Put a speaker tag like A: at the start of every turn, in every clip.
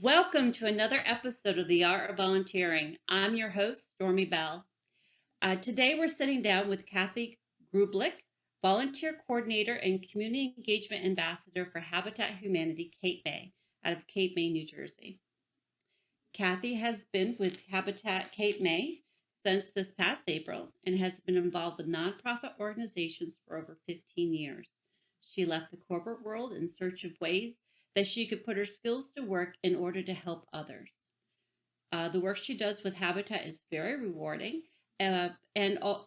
A: Welcome to another episode of The Art of Volunteering. I'm your host, Stormy Bell. Today we're sitting down with Kathy Grubelic, Volunteer Coordinator and Community Engagement Ambassador for Habitat Humanity Cape May, out of Cape May, New Jersey. Kathy has been with Habitat Cape May since this past April and has been involved with nonprofit organizations for over 15 years. She left the corporate world in search of ways that she could put her skills to work in order to help others. The work she does with Habitat is very rewarding and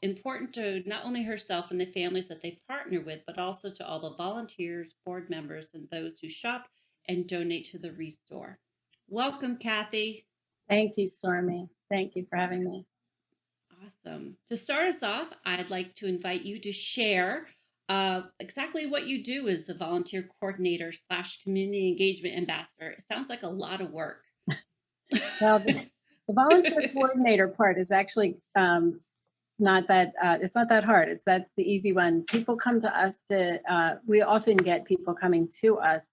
A: important to not only herself and the families that they partner with, but also to all the volunteers, board members, and those who shop and donate to the Restore. Welcome, Kathy.
B: Thank you, Stormy. Thank you for having me.
A: Awesome. To start us off, I'd like to invite you to share exactly what you do as a volunteer coordinator slash community engagement ambassador. It sounds like a lot of work.
B: Well, the volunteer coordinator part is actually not that it's not that hard. That's the easy one. People come to us we often get people coming to us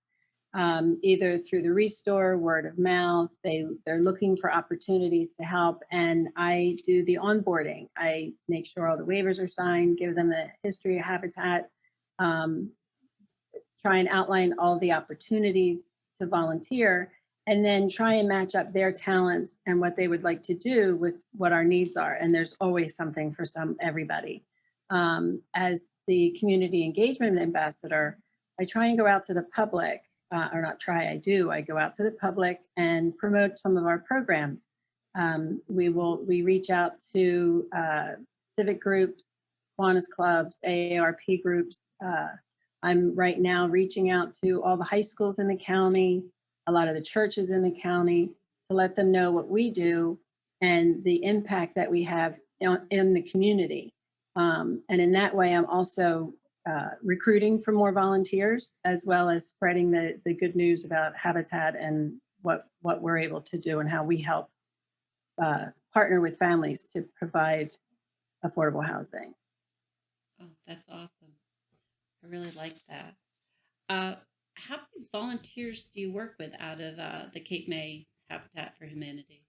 B: either through the Restore, word of mouth. They're looking for opportunities to help, and I do the onboarding. I make sure all the waivers are signed, give them the history of Habitat, um, try and outline all the opportunities to volunteer, and then try and match up their talents and what they would like to do with what our needs are. And there's always something for everybody. As the community engagement ambassador, I try and go out to the public, or not try, I do. I go out to the public and promote some of our programs. We reach out to civic groups, Kiwanis clubs, AARP groups. I'm right now reaching out to all the high schools in the county, a lot of the churches in the county, to let them know what we do and the impact that we have in the community. And in that way, I'm also recruiting for more volunteers, as well as spreading the good news about Habitat and what we're able to do and how we help partner with families to provide affordable housing.
A: Oh, that's awesome. I really like that. Uh, how many volunteers do you work with out of the Cape May Habitat for Humanity?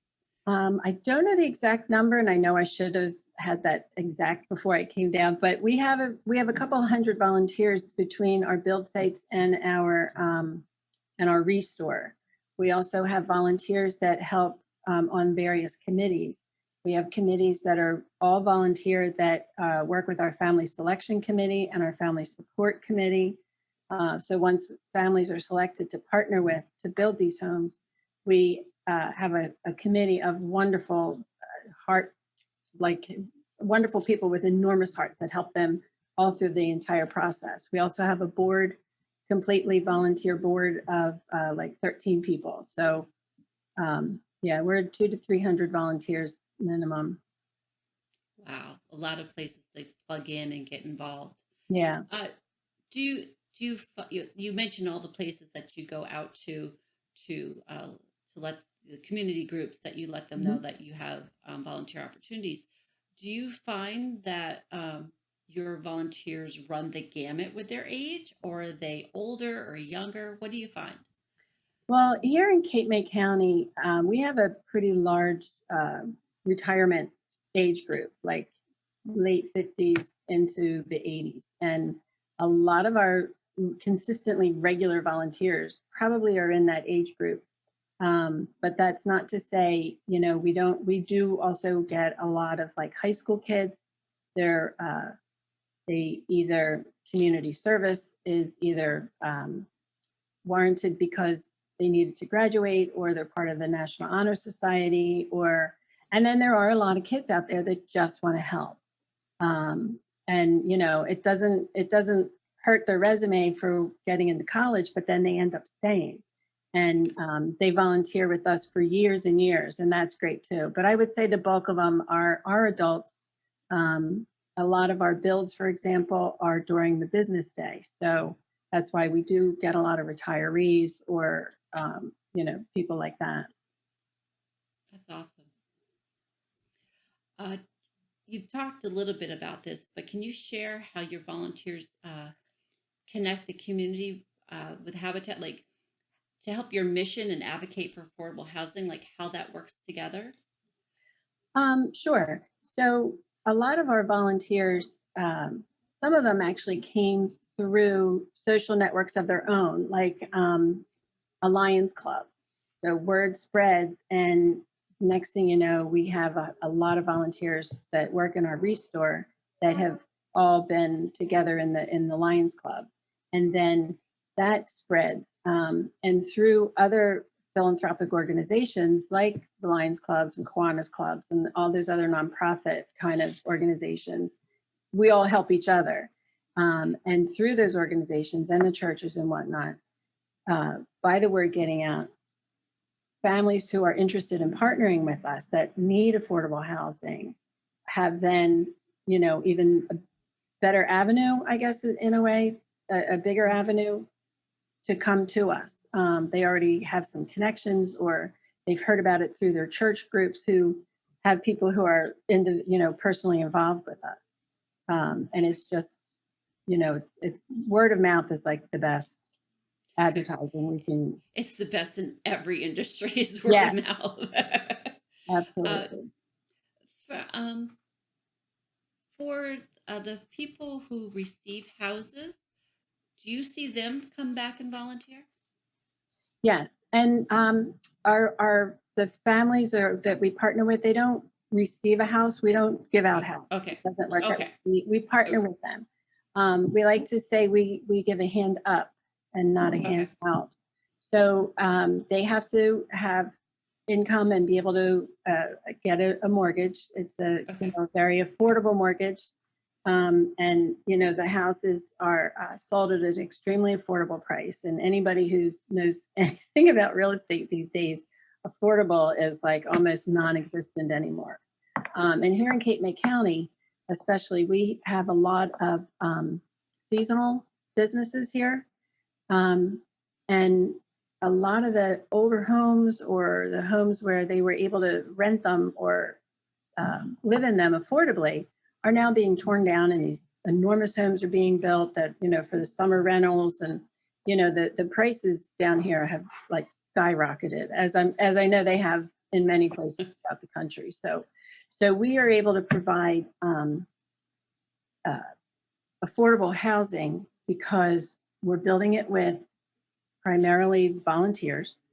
B: I don't know the exact number, and I know I should have had that exact before I came down. But we have a couple hundred volunteers between our build sites and our restore. We also have volunteers that help on various committees. We have committees that are all volunteer that work with our family selection committee and our family support committee. So once families are selected to partner with to build these homes, we have a committee of wonderful heart, like wonderful people with enormous hearts that help them all through the entire process. We also have a board, completely volunteer board of like 13 people. So yeah, we're 200 to 300 volunteers minimum.
A: Wow, a lot of places they plug in and get involved.
B: Yeah.
A: Uh, do you you mentioned all the places that you go out to let the community groups that you let them know
B: Mhm.
A: that you have volunteer opportunities. Do you find that your volunteers run the gamut with their age, or are they older or younger? What do you find?
B: Well, here in Cape May County, we have a pretty large retirement age group, like late 50s into the 80s. And a lot of our consistently regular volunteers probably are in that age group. But that's not to say, we do also get a lot of like high school kids. They're, they either community service is either warranted because they needed to graduate, or they're part of the National Honor Society, and then there are a lot of kids out there that just want to help. And it doesn't hurt their resume for getting into college, but then they end up staying, and they volunteer with us for years and years, and that's great too. But I would say the bulk of them are adults. Um, a lot of our builds, for example, are during the business day, so that's why we do get a lot of retirees or people like that.
A: That's awesome. Uh, you've talked a little bit about this, but can you share how your volunteers connect the community with Habitat? Like, to help your mission and advocate for affordable housing, like how that works together?
B: Sure. So a lot of our volunteers, some of them actually came through social networks of their own, like a Lions Club. So word spreads, and next thing you know, we have a lot of volunteers that work in our restore that have all been together in the Lions Club, and then that spreads, and through other philanthropic organizations like the Lions Clubs and Kiwanis Clubs and all those other nonprofit kind of organizations. We all help each other, and through those organizations and the churches and whatnot, by the word getting out, families who are interested in partnering with us that need affordable housing have then, even a better avenue, I guess, in a way, a bigger avenue to come to us. They already have some connections, or they've heard about it through their church groups who have people who are personally involved with us. And it's just, it's word of mouth is like the best advertising we can.
A: It's the best in every industry is word of
B: Yeah,
A: mouth. uh,
B: absolutely.
A: for, the people who receive houses, do you see them come back and volunteer?
B: Yes, and our the families that we partner with, they don't receive a house. We don't give out houses. It
A: Okay.
B: doesn't work that way.
A: Okay.
B: We partner
A: o-
B: with them. We like to say we give a hand up and not a hand
A: Okay.
B: out. So they have to have income and be able to get a mortgage. It's a
A: Okay.
B: very affordable mortgage. And the houses are sold at an extremely affordable price. And anybody who knows anything about real estate these days, affordable is like almost non-existent anymore. And here in Cape May County, especially, we have a lot of seasonal businesses here, and a lot of the older homes or the homes where they were able to rent them or live in them affordably are now being torn down, and these enormous homes are being built that for the summer rentals. And the prices down here have like skyrocketed, as I know they have in many places throughout the country. So we are able to provide uh, affordable housing because we're building it with primarily volunteers.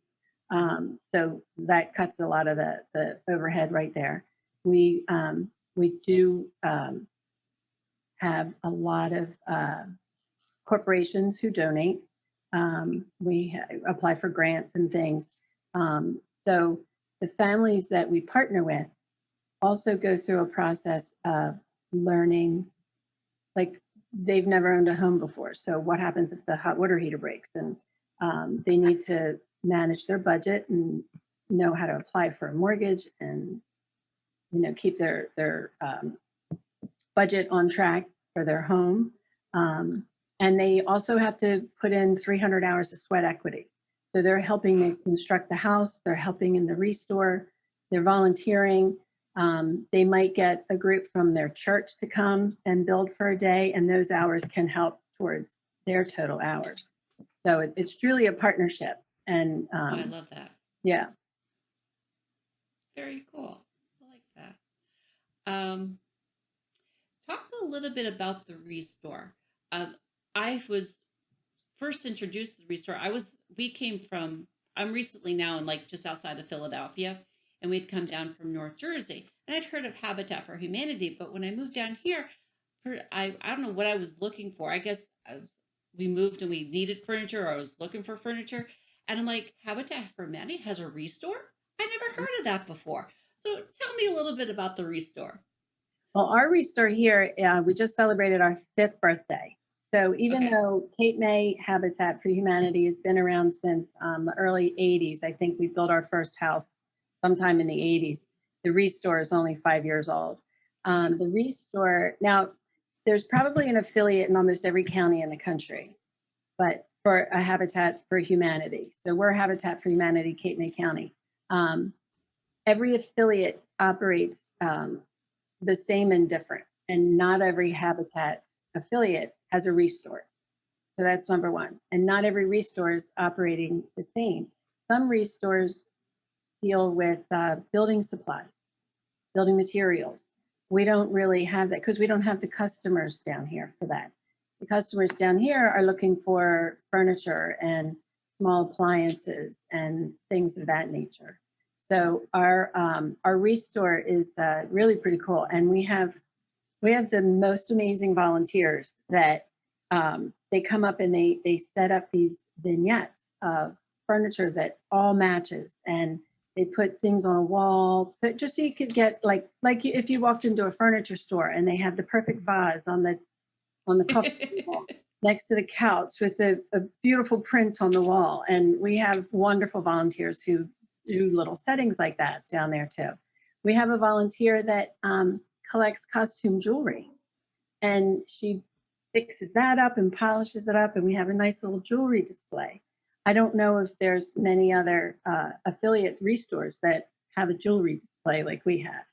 B: So that cuts a lot of the overhead right there. We do have a lot of corporations who donate. We apply for grants and things. So the families that we partner with also go through a process of learning, like they've never owned a home before. So what happens if the hot water heater breaks? And they need to manage their budget and know how to apply for a mortgage and keep their budget on track for their home. And they also have to put in 300 hours of sweat equity. So they're helping me construct the house, they're helping in the restore, they're volunteering. They might get a group from their church to come and build for a day, and those hours can help towards their total hours. So it's truly a partnership. And
A: Oh, I love that.
B: yeah.
A: Very cool. I like that. Um, Talk a little bit about the restore. I was first introduced to the restore. We came from, I'm recently now in like just outside of Philadelphia, and we'd come down from North Jersey. And I'd heard of Habitat for Humanity, but when I moved down here, I don't know what I was looking for. I guess we moved and we needed furniture, or I was looking for furniture. And I'm like, Habitat for Humanity has a restore? I never heard of that before. So tell me a little bit about the restore.
B: Well, our restore here, we just celebrated our 5th birthday. So even
A: Okay.
B: though Cape May Habitat for Humanity has been around since the early 80s, I think we built our first house sometime in the 80s. The restore is only 5 years old. The restore, now, there's probably an affiliate in almost every county in the country, but for a Habitat for Humanity. So we're Habitat for Humanity, Cape May County. Um, every affiliate operates the same and different, and not every Habitat affiliate has a restore. So that's number one. And not every restore is operating the same. Some restores deal with building supplies, building materials. We don't really have that because we don't have the customers down here for that. The customers down here are looking for furniture and small appliances and things of that nature. So our restore is really pretty cool, and we have the most amazing volunteers that they come up and they set up these vignettes of furniture that all matches, and they put things on a wall just so you could get if you walked into a furniture store and they have the perfect vase on the coffee table next to the couch with a beautiful print on the wall. And we have wonderful volunteers who do little settings like that down there too. We have a volunteer that collects costume jewelry, and she fixes that up and polishes it up, and we have a nice little jewelry display. I don't know if there's many other affiliate restores that have a jewelry display like we have.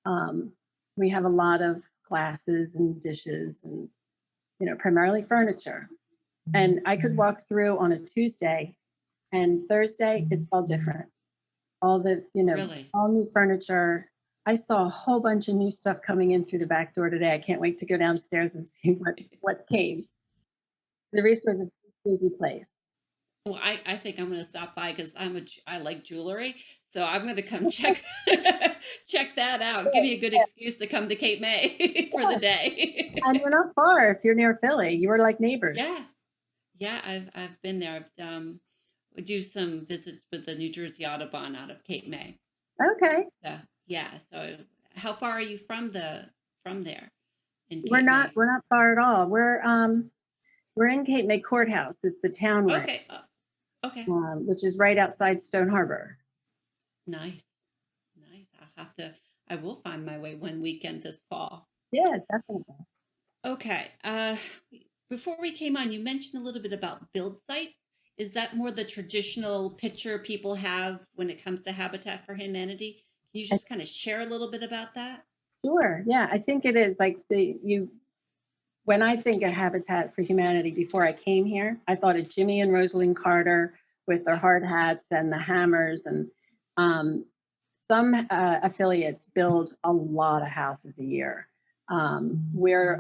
B: Um, we have a lot of glasses and dishes and primarily furniture. And I could walk through on a Tuesday, and Thursday it's all different. All the
A: Really?
B: all new furniture. I saw a whole bunch of new stuff coming in through the back door today. I can't wait to go downstairs and see what came. The Resto is a busy place.
A: Well, I think I'm gonna stop by because I like jewelry, so I'm gonna come check check that out. Give me a good
B: Yeah,
A: excuse to come to Cape May for the
B: yeah. And
A: day.
B: you're not far if you're near Philly. You were like neighbors.
A: Yeah, yeah, I've been there. We do some visits with the New Jersey Audubon out of Cape May.
B: Okay.
A: So yeah, so how far are you from there in
B: We're
A: Cape
B: not
A: May?
B: we're not far at all. We're in Cape May Courthouse is the town we're in,
A: Okay, okay,
B: which is right outside Stone Harbor.
A: nice, nice. I will find my way one weekend this fall.
B: Yeah, definitely.
A: Okay. Before we came on, you mentioned a little bit about build sites. Is that more the traditional picture people have when it comes to Habitat for Humanity? Can you
B: I,
A: just kind of share a little bit about that?
B: sure. Yeah, I think it is like when I think of Habitat for Humanity before I came here, I thought of Jimmy and Rosalind Carter with their
A: Yeah.
B: hard hats and the hammers. And um, some affiliates build a lot of houses a year. We're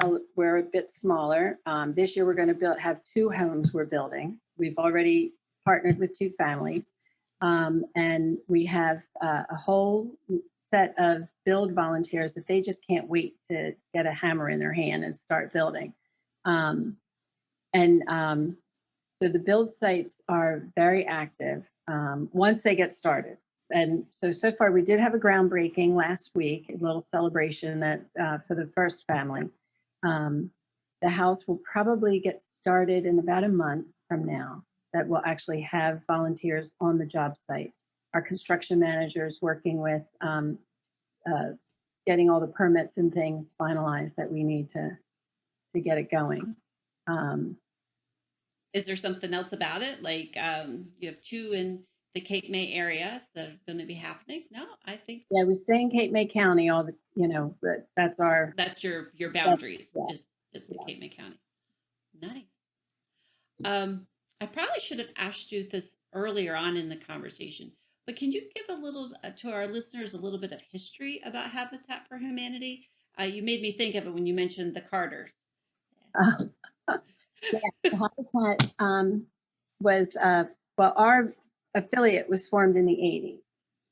B: a bit smaller. This year we're going to have two homes we're building. We've already partnered with two families, and we have a whole set of build volunteers that they just can't wait to get a hammer in their hand and start building. Um, and so the build sites are very active once they get started. And so far we did have a groundbreaking last week, a little celebration that for the first family. Um, the house will probably get started in about a month from now. That will actually have volunteers on the job site. Our construction managers working with uh, getting all the permits and things finalized that we need to get it going. Um,
A: Is there something else about it? Like you have two in the Cape May area that are going to be happening? No, I think
B: yeah, we stay in Cape May County all but that's our
A: that's your
B: that's
A: boundaries
B: yeah,
A: is the
B: yeah.
A: Cape May County. Nice. I probably should have asked you this earlier on in the conversation, but can you give a little to our listeners a little bit of history about Habitat for Humanity? You made me think of it when you mentioned the Carters.
B: Uh, yeah, the Habitat was well, our affiliate was formed in the 80s.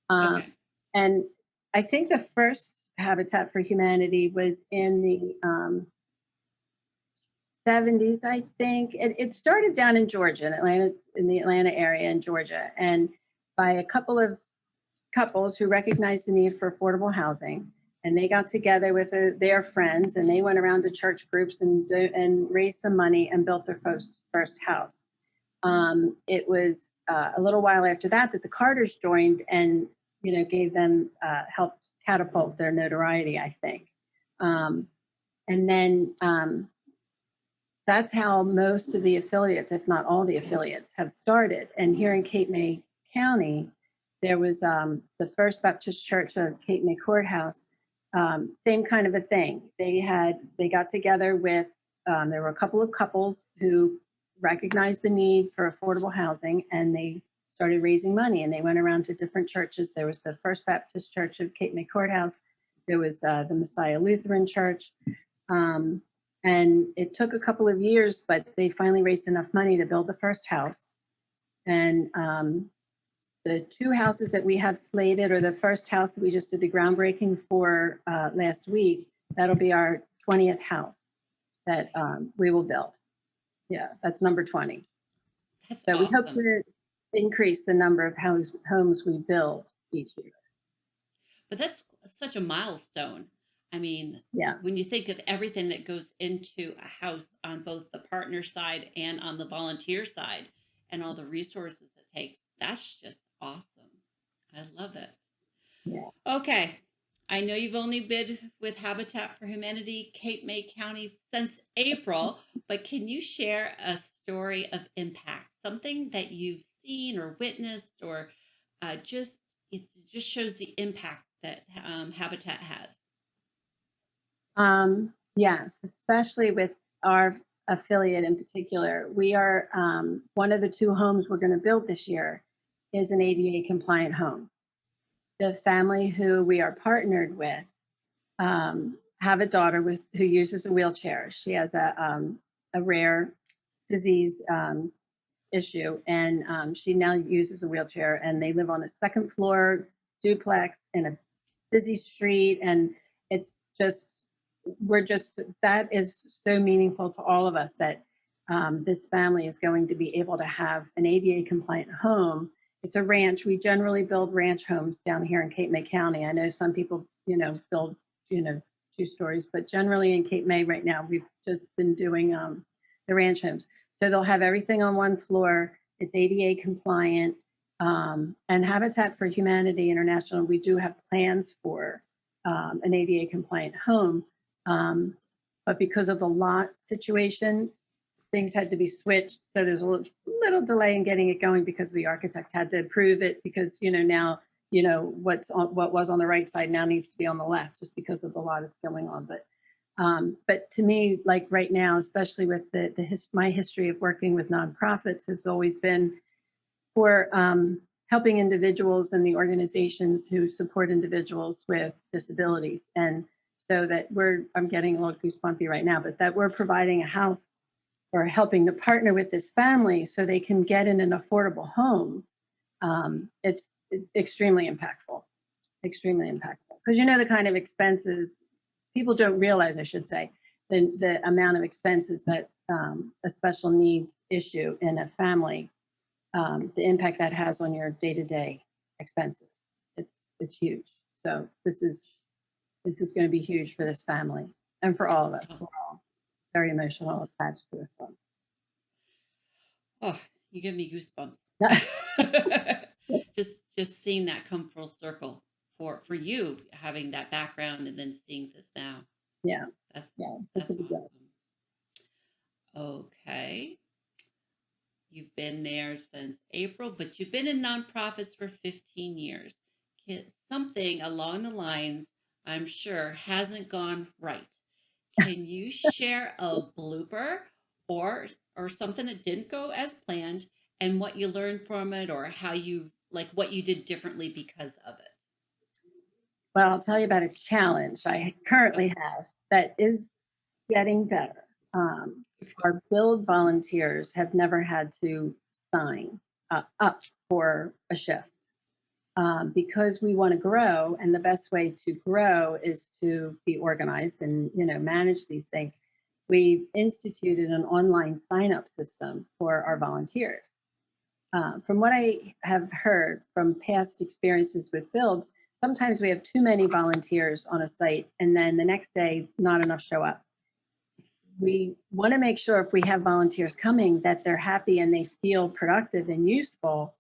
B: Um,
A: Okay.
B: and I think the first Habitat for Humanity was in the 70s, I think. It started down in Georgia, in Atlanta, in the Atlanta area in Georgia, and by a couple of couples who recognized the need for affordable housing. And they got together with their friends, and they went around to church groups and raised some money and built their first house. It was a little while after that that the Carters joined and gave them helped catapult their notoriety, I think. Um, and then that's how most of the affiliates, if not all the affiliates, have started. And here in Cape May County, there was the First Baptist Church of Cape May Courthouse. Same kind of a thing. They got together with. There were a couple of couples who recognized the need for affordable housing, and they started raising money, and they went around to different churches. There was the First Baptist Church of Cape May Courthouse. There was the Messiah Lutheran Church. Um, and it took a couple of years, but they finally raised enough money to build the first house. And the two houses that we have slated, or the first house that we just did the groundbreaking for last week, that'll be our 20th house that we will build. Yeah, that's number 20.
A: That's
B: So we hope
A: awesome.
B: to increase the number of homes we build each year.
A: But that's such a milestone. I mean,
B: Yeah.
A: when you think of everything that goes into a house on both the partner side and on the volunteer side and all the resources it takes, that's just awesome. I love it.
B: Yeah.
A: Okay. I know you've only been with Habitat for Humanity, Cape May County since April, but can you share a story of impact, something that you've seen or witnessed, or just it just shows the impact that Habitat has?
B: Yes, especially with our affiliate in particular. We are one of the two homes we're going to build this year is an ADA compliant home. The family who we are partnered with have a daughter who uses a wheelchair. She has a rare disease issue, and she now uses a wheelchair. And they live on a second floor duplex in a busy street, and it's just we're just that is so meaningful to all of us that this family is going to be able to have an ADA compliant home. It's a ranch. We generally build ranch homes down here in Cape May County. I know some people, build, you know, 2 stories, but generally in Cape May right now, we've just been doing the ranch homes. So they'll have everything on one floor. It's ADA compliant. And Habitat for Humanity International, we do have plans for an ADA compliant home. But because of the lot situation, things had to be switched. So there's a little delay in getting it going because the architect had to approve it because, now, what was on the right side now needs to be on the left just because of the lot that's going on. But to me, like right now, especially with my history of working with nonprofits, has always been for helping individuals and the organizations who support individuals with disabilities. And so that I'm getting a little goosebumpy right now, but that we're providing a house or helping to partner with this family so they can get in an affordable home. It's extremely impactful, extremely impactful. Because the kind of expenses people don't realize, I should say, the amount of expenses that a special needs issue in a family, the impact that has on your day-to-day expenses. It's huge. So this is going to be huge for this family and for all of us.
A: Oh,
B: We're all very emotional attached to this one.
A: oh, you give me goosebumps. Just seeing that come full circle for you having that background and then seeing this now.
B: Yeah,
A: That's
B: yeah, this
A: that's
B: will be good.
A: awesome. Okay. You've been there since April, but you've been in nonprofits for 15 years. Something along the lines, I'm sure, hasn't gone right. Can you share a blooper or something that didn't go as planned and what you learned from it or how you like what you did differently because of it?
B: Well, I'll tell you about a challenge I currently have that is getting better. Our build volunteers have never had to sign up for a shift because we want to grow, and the best way to grow is to be organized and manage these things. We've instituted an online sign-up system for our volunteers. From what I have heard from past experiences with builds, sometimes we have too many volunteers on a site, and then the next day, not enough show up. We want to make sure if we have volunteers coming that they're happy and they feel productive and useful.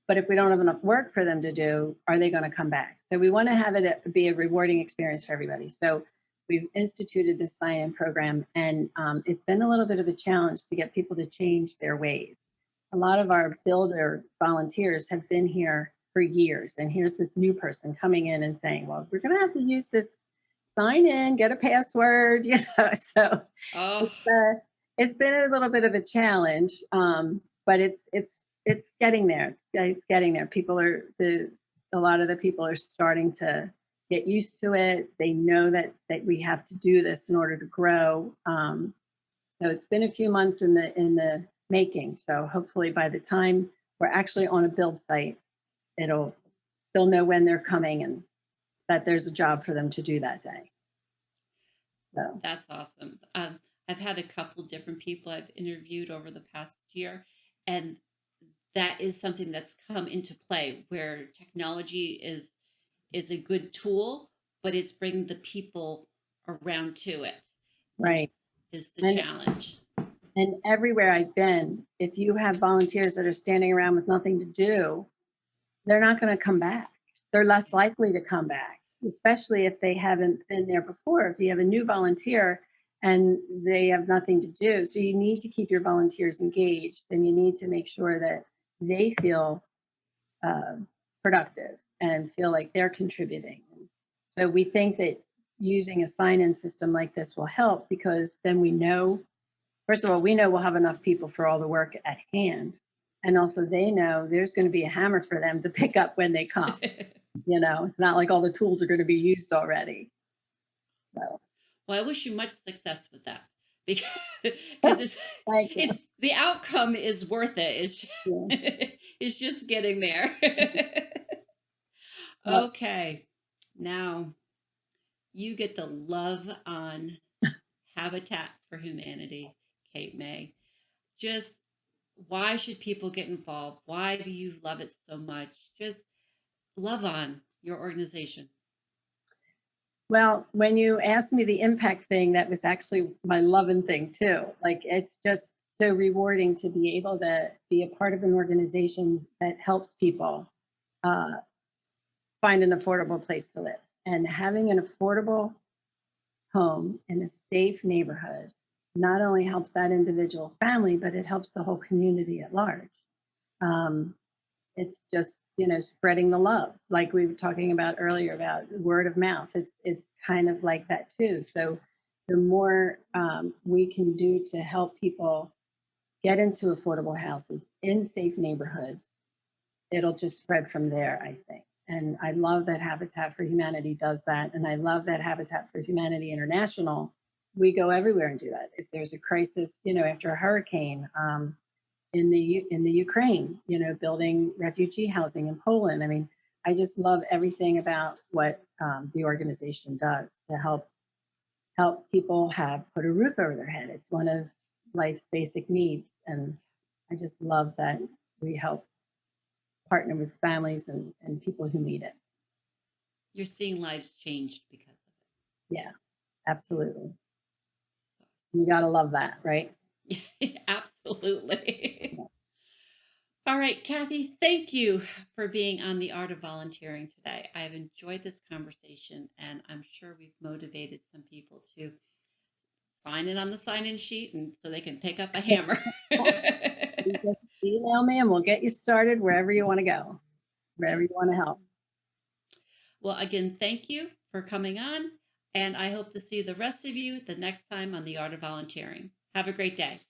B: But if we don't have enough work for them to do, are they going to come back? So we want to have it be a rewarding experience for everybody. So we've instituted this sign-in program, and it's been a little bit of a challenge to get people to change their ways. A lot of our builder volunteers have been here for years, and here's this new person coming in and saying, well, we're going to have to use this sign in, get a password, So
A: Oh,
B: it's, uh, It's been a little bit of a challenge, but it's getting there. It's getting there. People are the A lot of the people are starting to get used to it. They know that we have to do this in order to grow. So it's been a few months in the making. So hopefully by the time we're actually on a build site, it'll they'll know when they're coming and that there's a job for them to do that day. So
A: That's awesome. I've had a couple different people I've interviewed over the past year, and that is something that's come into play where technology is a good tool, but it's bringing the people around to it is
B: right.
A: is the
B: And
A: challenge.
B: and everywhere I've been, if you have volunteers that are standing around with nothing to do, they're not going to come back. They're less likely to come back, especially if they haven't been there before. If you have a new volunteer and they have nothing to do. So you need to keep your volunteers engaged and you need to make sure that they feel uh, productive and feel like they're contributing. So we think that using a sign in system like this will help because then we know, first of all, we know we'll have enough people for all the work at hand. And also, they know there's going to be a hammer for them to pick up when they come. It's not like all the tools are going to be used already. So,
A: Well, I wish you much success with that because
B: thank you.
A: it's the outcome is worth it.
B: Yeah.
A: It's just getting there.
B: Well,
A: Okay, now you get the love on Habitat for Humanity, Kate May. Just why should people get involved? Why do you love it so much? Just love on your organization.
B: well, when you asked me the impact thing, that was actually my loving thing too. Like, it's just so rewarding to be able to be a part of an organization that helps people uh, find an affordable place to live. And having an affordable home in a safe neighborhood not only helps that individual family, but it helps the whole community at large. Um, it's just spreading the love, like we were talking about earlier about word of mouth. It's kind of like that too. So the more we can do to help people get into affordable houses in safe neighborhoods, it'll just spread from there, I think. And I love that Habitat for Humanity does that. And I love that Habitat for Humanity International, we go everywhere and do that. If there's a crisis, after a hurricane, in the Ukraine, building refugee housing in Poland. I mean, I just love everything about what the organization does to help people have put a roof over their head. It's one of life's basic needs, and I just love that we help partner with families and people who need it.
A: You're seeing lives changed because of
B: Yeah, absolutely.
A: it.
B: You got to love that, right?
A: Absolutely. All right, Kathy, thank you for being on the Art of Volunteering today. I've enjoyed this conversation, and I'm sure we've motivated some people to sign in on the sign in sheet and so they can pick up a hammer.
B: You just email me and we'll get you started wherever you want to go, wherever you want to help.
A: Well, again, thank you for coming on, and I hope to see the rest of you the next time on the Art of Volunteering. Have a great day.